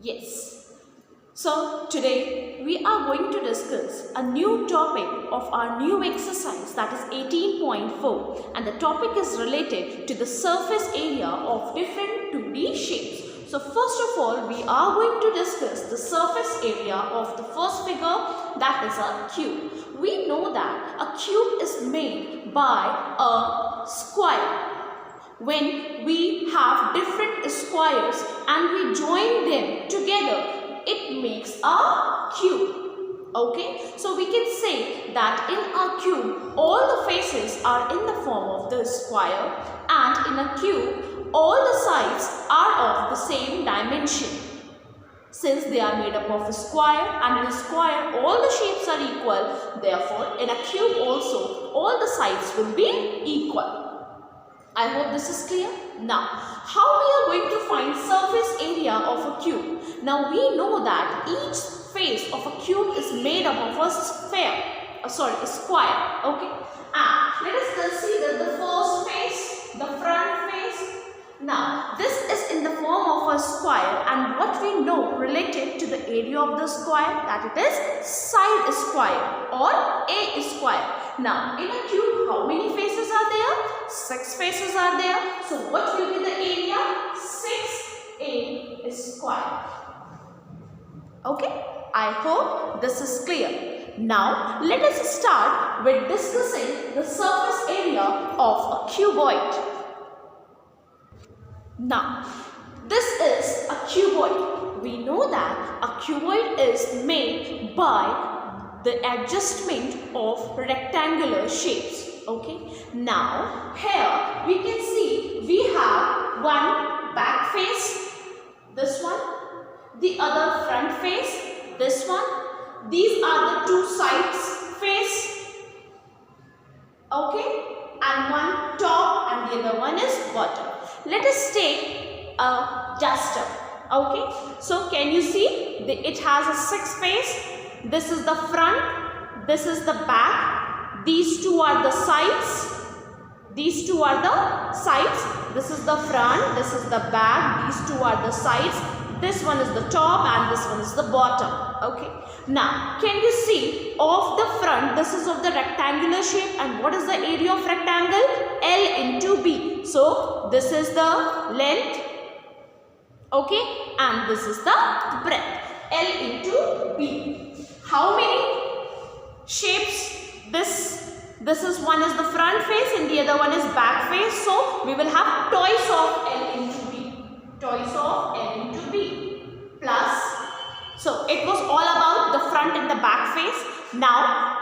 Yes. So today we are going to discuss a new topic of our new exercise, that is 18.4, and the topic is related to the surface area of different 2D shapes. So first of all, we are going to discuss the surface area of the first figure, that is a cube. We know that a cube is made by a square. When we have different squares and we join them together, it makes a cube. Okay, so we can say that in a cube all the faces are in the form of the square, and in a cube all the sides are of the same dimension. Since they are made up of a square, and in a square all the shapes are equal, therefore in a cube also all the sides will be equal. I hope this is clear. Now, how we are going to find surface area of a cube? Now, we know that each face of a cube is made up of a square. Okay. And let us consider the first face, the front face. Now, this is in the form of a square, and what we know related to the area of the square, that it is side square or a square. Now, in a cube, how many faces are there? 6 faces are there. So, what will be the area? 6a square. Okay, I hope this is clear. Now, let us start with discussing the surface area of a cuboid. Now, this is a cuboid. We know that a cuboid is made by the adjustment of rectangular shapes. Okay. Now, here we can see we have one back face, this one, the other front face, this one. These are the two sides face. Okay. And one top and the other one is bottom. Let us take a duster. Okay. So, can you see it has a 6 face. This is the front, this is the back, these two are the sides, these two are the sides, this is the front, this is the back, these two are the sides, this one is the top and this one is the bottom. Okay. Now, can you see of the front, this is of the rectangular shape, and what is the area of rectangle? L into B. So, this is the length, okay, and this is the breadth, L into B. How many shapes? This is one is the front face and the other one is back face. So, we will have twice of L into B. Twice of L into B. Plus. So, it was all about the front and the back face. Now,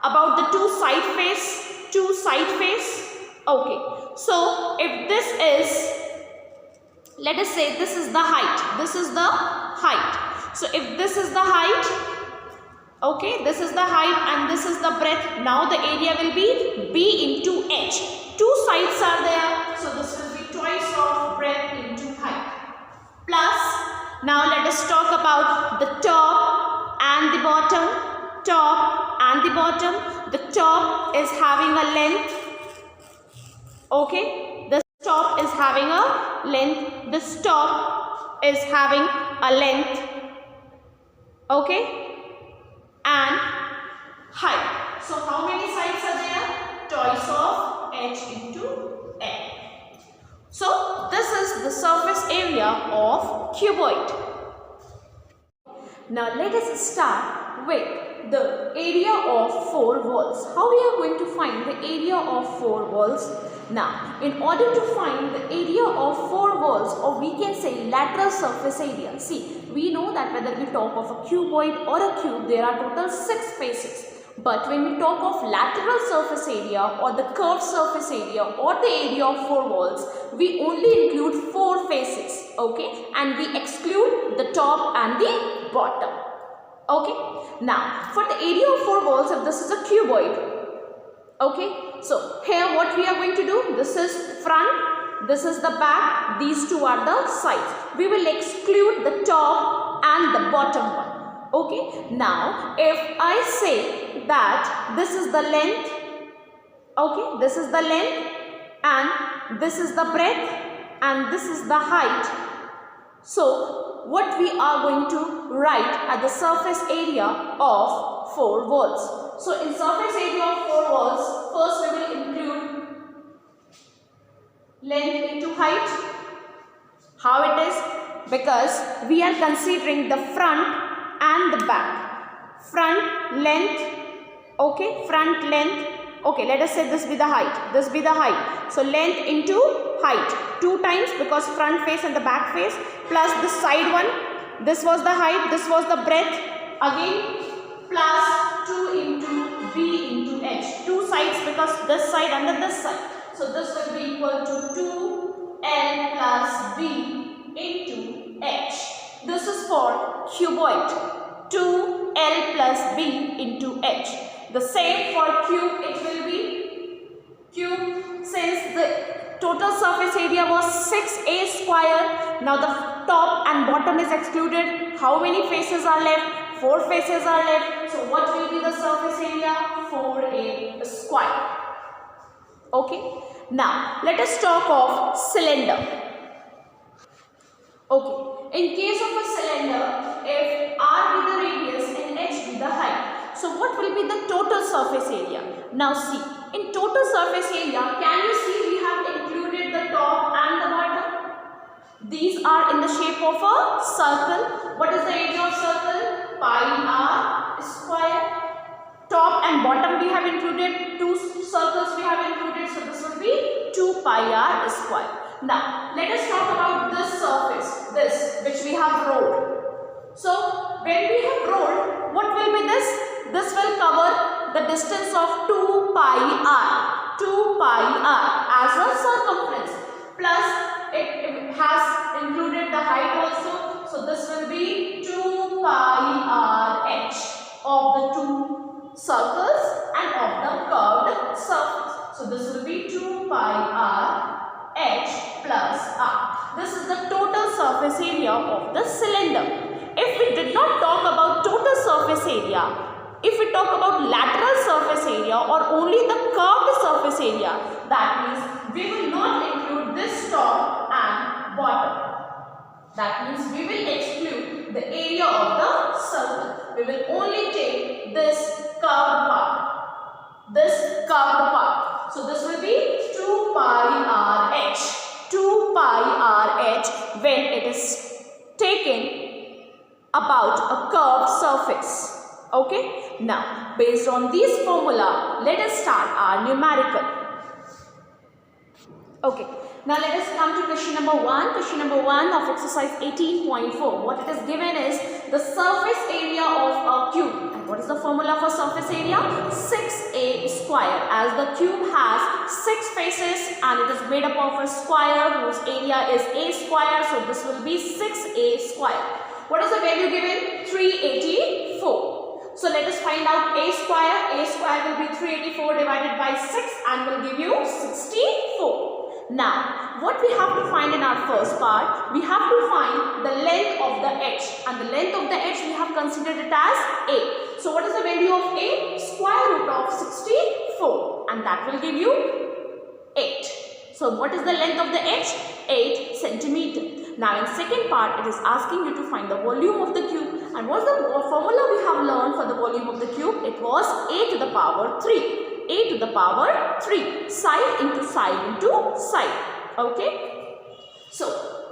about the two side face. Okay. So, if this is, let us say this is the height. This is the height. So, if this is the height, okay, this is the height and this is the breadth. Now the area will be B into H. Two sides are there. So this will be twice of breadth into height. Plus, now let us talk about the top and the bottom. Top and the bottom. The top is having a length. Okay, this top is having a length. This top is having a length. Okay. And height. So, how many sides are there? Twice of H into L. So, this is the surface area of cuboid. Now, let us start with the area of 4 walls. How we are going to find the area of 4 walls? Now, in order to find the area of 4 walls, or we can say lateral surface area. See, we know that whether we talk of a cuboid or a cube, there are total 6 faces. But when we talk of lateral surface area or the curved surface area or the area of 4 walls, we only include 4 faces. Okay, and we exclude the top and the bottom. Okay, now for the area of 4 walls, if this is a cuboid, okay, so here what we are going to do, this is front, this is the back, these two are the sides. We will exclude the top and the bottom one. Okay, now if I say that this is the length, okay, this is the length and this is the breadth and this is the height. So what we are going to write at the surface area of 4 walls. So in surface area of 4 walls, first we will include length into height. How it is? Because we are considering the front and the back. Front length, okay, front length. Okay, let us say this be the height. This be the height. So length into height 2 times, because front face and the back face, plus the side one. This was the height, this was the breadth. Again plus 2 into b into h. 2 sides, because this side and this side. So this will be equal to 2l plus b into h. This is for cuboid. 2l plus b into h. The same for cube, it will be cube. Since the total surface area was 6a square, now the top and bottom is excluded. How many faces are left? 4 faces are left. So what will be the surface area? 4a square. Okay. Now let us talk of cylinder. Okay. In case of a cylinder, if r be the radius and h be the height, so what will be the total surface area? Now see, in total surface area, can you see we have included the top and the bottom? These are in the shape of a circle. What is the area of circle? Pi r square. Top and bottom we have included, 2 circles we have included, so this will be 2 pi r square. Now let us talk about this surface, this which we have rolled. So when we have rolled, what will be this? This will cover the distance of 2 pi r, 2 pi r as a circumference, plus it has included the height also, so this will be 2 pi r h of the 2 circles and of the curved surface. So this will be 2 pi r h plus r. This is the total surface area of the cylinder. If we did not talk about total surface area, if we talk about lateral surface area or only the curved surface area, that means we will not include this top and bottom. That means we will exclude the area of the circle. We will only take this curved part. This curved part. So this will be 2 pi r h. 2 pi r h when it is taken about a curved surface. Okay. Now, based on this formula, let us start our numerical. Okay. Now, let us come to question number 1. Question number 1 of exercise 18.4. What it is given is the surface area of a cube. And what is the formula for surface area? 6a square. As the cube has 6 faces and it is made up of a square whose area is a square. So, this will be 6a square. What is the value given? 384. So let us find out a square. A square will be 384 divided by 6 and will give you 64. Now, what we have to find in our first part, we have to find the length of the edge, and the length of the edge we have considered it as a. So what is the value of a? Square root of 64, and that will give you 8. So what is the length of the edge? 8 centimeter. Now in second part, it is asking you to find the volume of the cube. And what's the formula we have learned for the volume of the cube? It was a to the power 3. A to the power 3. Side into side into side. Okay. So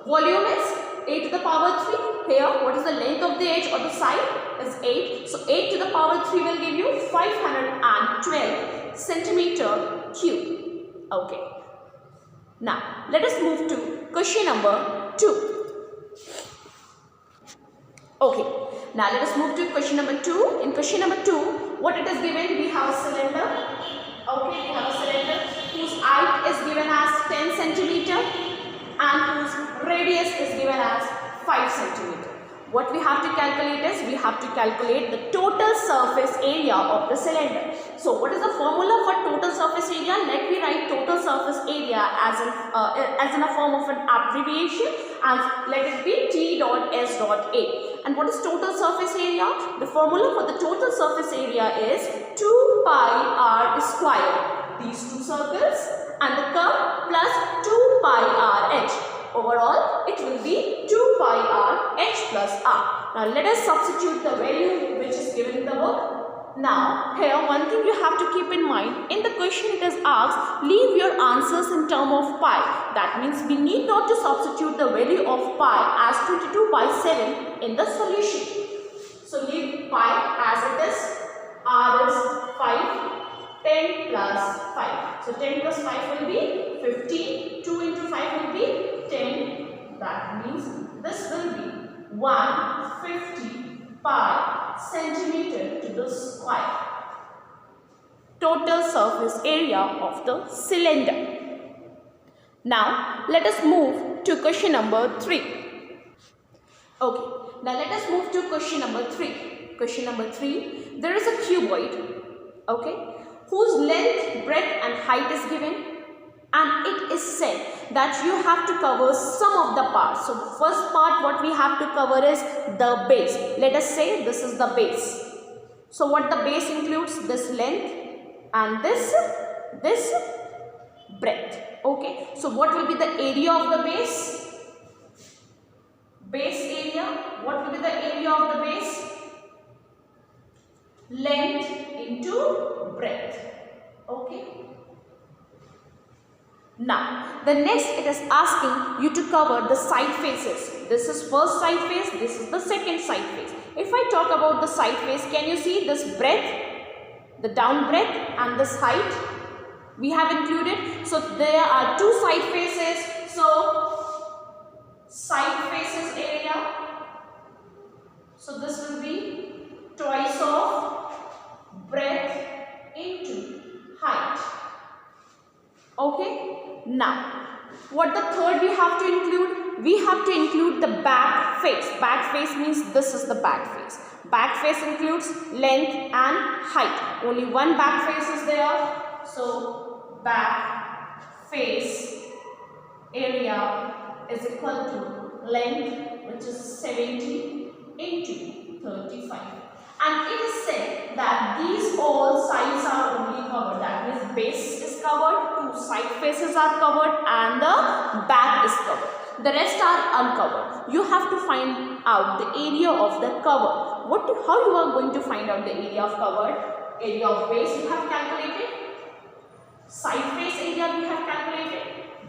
volume is a to the power 3. Here, what is the length of the edge or the side? Is 8. So 8 to the power 3 will give you 512 centimeter cube. Okay. Now, let us move to question number 2. Okay, now let us move to question number 2. In question number 2, what it is given? We have a cylinder. Okay, we have a cylinder whose height is given as 10 centimeter and whose radius is given as 5 centimeter. What we have to calculate is, we have to calculate the total surface area of the cylinder. So, what is the formula for total surface area? Let me write total surface area as in a form of an abbreviation, and let it be T dot S dot A. And what is total surface area? The formula for the total surface area is 2 pi r square. These two circles and the curve plus 2 pi r h over overall it will be 2 pi r h plus r. Now let us substitute the value which is given in the book. Now here one thing you have to keep in mind, in the question it is asked leave your answers in term of pi. That means we need not to substitute the value of pi as 22 by 7 in the solution. So leave pi as it is, r is 5, 10 plus 5. So 10 plus 5 will be 15, 2 into 5 will be 10. That means this will be 150 pi centimeter to the square. Total surface area of the cylinder. Now let us move to question number 3. Okay. Now let us move to question number 3. Question number 3. There is a cuboid, okay, whose length, breadth and height is given, and it is said that you have to cover some of the parts. So first part what we have to cover is the base. Let us say this is the base. So what the base includes? This length and this breadth. Okay. So what will be the area of the base? Base area, what will be the area of the base? Length into breadth. Okay. Now, the next it is asking you to cover the side faces. This is first side face, this is the second side face. If I talk about the side face, can you see this breadth, the down breadth and this height we have included. So there are two side faces. So side faces area, so this will be twice of breadth into height. Okay. Now what the third we have to include? We have to include the back face. Back face means this is the back face. Back face includes length and height. Only one back face is there. So back face area is equal to length, which is 70 into 35. And it is said that these all sides are only covered. That means base is covered, two side faces are covered and the back is covered. The rest are uncovered. You have to find out the area of the cover. How you are going to find out the area of covered? Area of base you have calculated. Side face area we have calculated.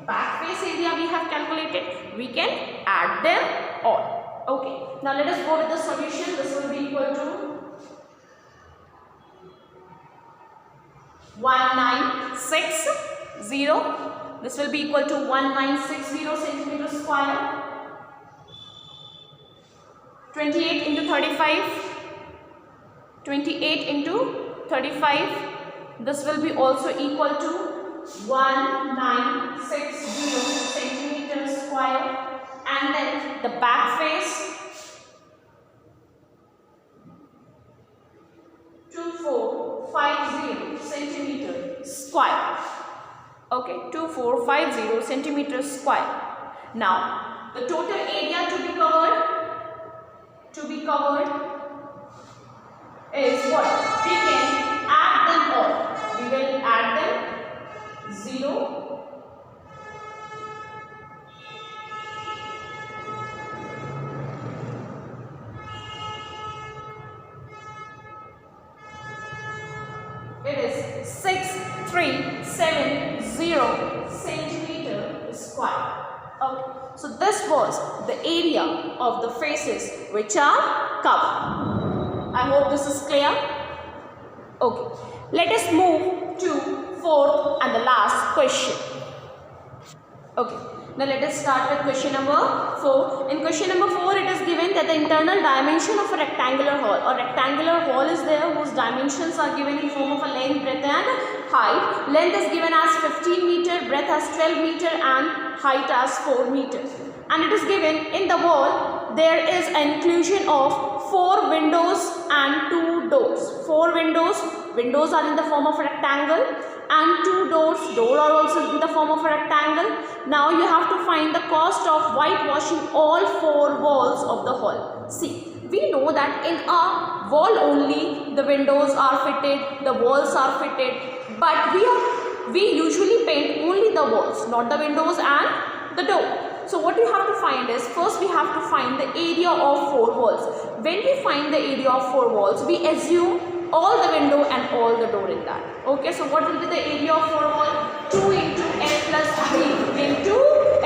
Back face area we have calculated. We can add them all. Okay. Now let us go with the solution. This will be equal to 1960. This will be equal to 1960 centimeter square. 28 into 35. 28 into 35. This will be also equal to 1960 centimeters square, and then the back face 2450 centimeters square. Okay, 2450 centimeters square. Now the total area to be covered is what? We can add them all. We will add them 0, it is 6370 centimeter square. Okay, so this was the area of the faces which are covered. I hope this is clear. Okay, let us move to fourth and the last question. Okay, now let us start with question number 4. In question number 4, it is given that the internal dimension of a rectangular hall. A rectangular hall is there whose dimensions are given in form of a length, breadth and height. Length is given as 15 meter, breadth as 12 meter and height as 4 meters. And it is given in the wall there is an inclusion of 4 windows and 2 doors. 4 windows are in the form of a rectangle, and 2 doors are also in the form of a rectangle. Now you have to find the cost of whitewashing all 4 walls of the hall. See, we know that in a wall only the windows are fitted, the walls are fitted, but we usually paint only the walls, not the windows and the door. So what we have to find is, first we have to find the area of 4 walls. When we find the area of 4 walls, we assume all the window and all the door in that. Okay, so what will be the area of 4 wall? 2 into L plus B into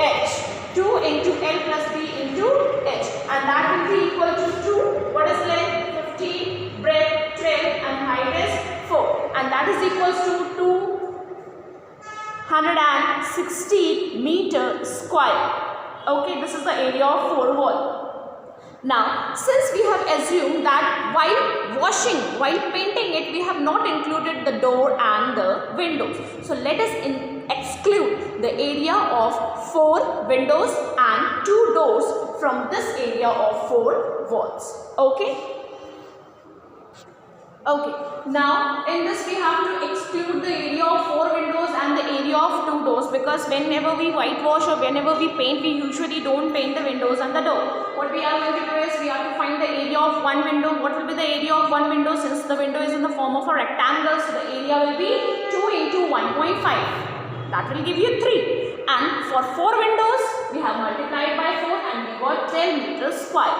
H. 2 into L plus B into H. And that will be equal to 2. What is length? 15, breadth 12 and height is 4. And that is equals to 216 meter square. Okay, this is the area of 4 wall. Now, since we have assumed that while washing, while painting it, we have not included the door and the windows. So let us exclude the area of 4 windows and 2 doors from this area of 4 walls. Okay. Okay, now in this we have to exclude the area of 4 windows and the area of 2 doors, because whenever we whitewash or whenever we paint, we usually don't paint the windows and the door. What we are going to do is, we have to find the area of 1 window. What will be the area of 1 window? Since the window is in the form of a rectangle, so the area will be 2 into 1.5. That will give you 3. And for 4 windows, we have multiplied by 4 and we got 12 meters square.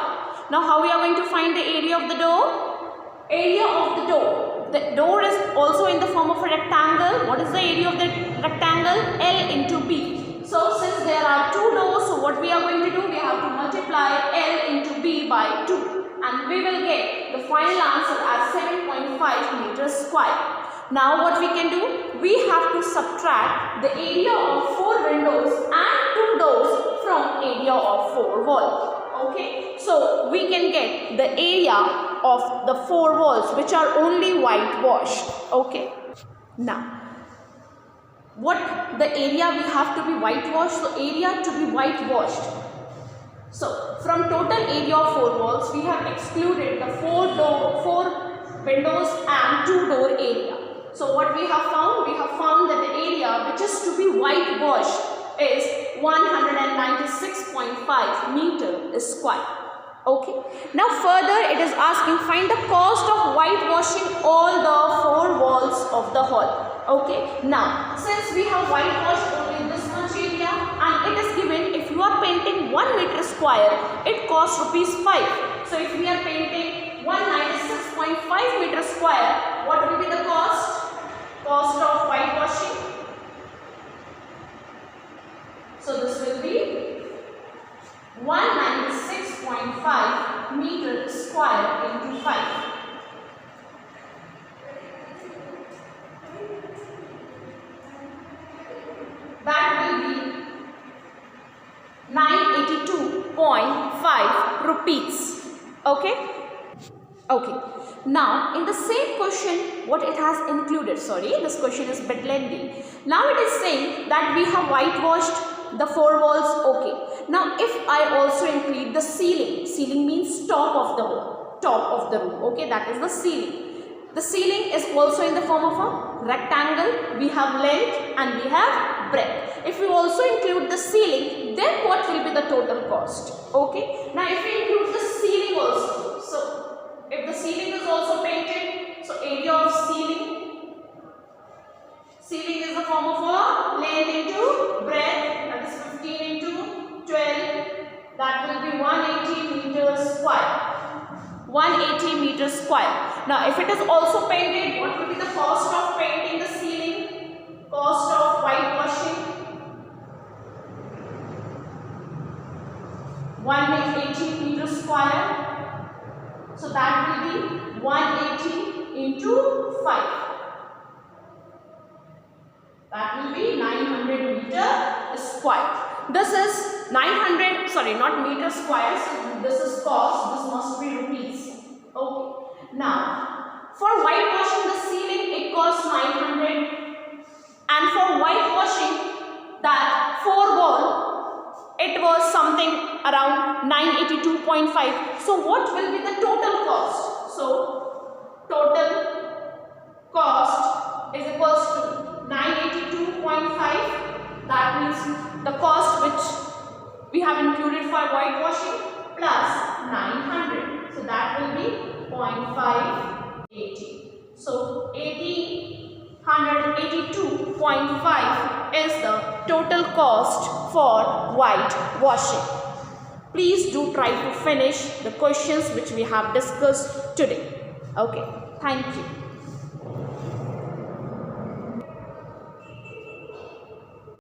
Now how we are going to find the area of the door? Area of the door. The door is also in the form of a rectangle. What is the area of the rectangle? L into B. So since there are 2 doors, so what we are going to do? We have to multiply L into B by 2. And we will get the final answer as 7.5 meters square. Now what we can do? We have to subtract the area of 4 windows and 2 doors from area of 4 walls. Okay, so we can get the area of the 4 walls which are only whitewashed. Okay, now what the area we have to be whitewashed? So area to be whitewashed. So from total area of 4 walls, we have excluded the 4 windows and 2 door area. So what we have found? We have found that the area which is to be whitewashed is 196.5 meter square. Okay. Now further it is asking, find the cost of whitewashing all the 4 walls of the hall. Okay. Now since we have whitewashed only this much area and it is given, if you are painting 1 meter square, it costs ₹5. So if we are painting 196.5 meter square, what will be the cost? Cost of whitewashing. So this will be 196.5 meter square into 5. That will be 982.5 rupees. Okay. Okay. Now in the same question, what it has included, sorry, this question is a bit lengthy. Now it is saying that we have whitewashed the 4 walls. Okay. Now if I also include the ceiling, ceiling means top of the wall, top of the room. Okay, that is the ceiling. The ceiling is also in the form of a rectangle. We have length and we have breadth. If we also include the ceiling, then what will be the total cost? Okay. Now if we include the ceiling also, so if the ceiling is also painted, so area of ceiling, ceiling is the form of a length into breadth, that is 15 into 12, that will be 180 meters square. 180 meters square. Now if it is also painted, what will be the cost of painting the ceiling? Cost of whitewashing? 180 meters square. So that will be 180 into 5. That will be 900 meter square. This is 900, sorry, not meter square. So this is cost. This must be rupees. Okay. Now, for whitewashing the ceiling, it costs 900. And for whitewashing that 4 wall, it was something around 982.5. So what will be the total cost? So total cost is equals to 982.5. That means the cost which we have included for whitewashing plus 900. So that will be 0.580. So 1882.5 is the total cost for whitewashing. Please do try to finish the questions which we have discussed today. Okay, thank you.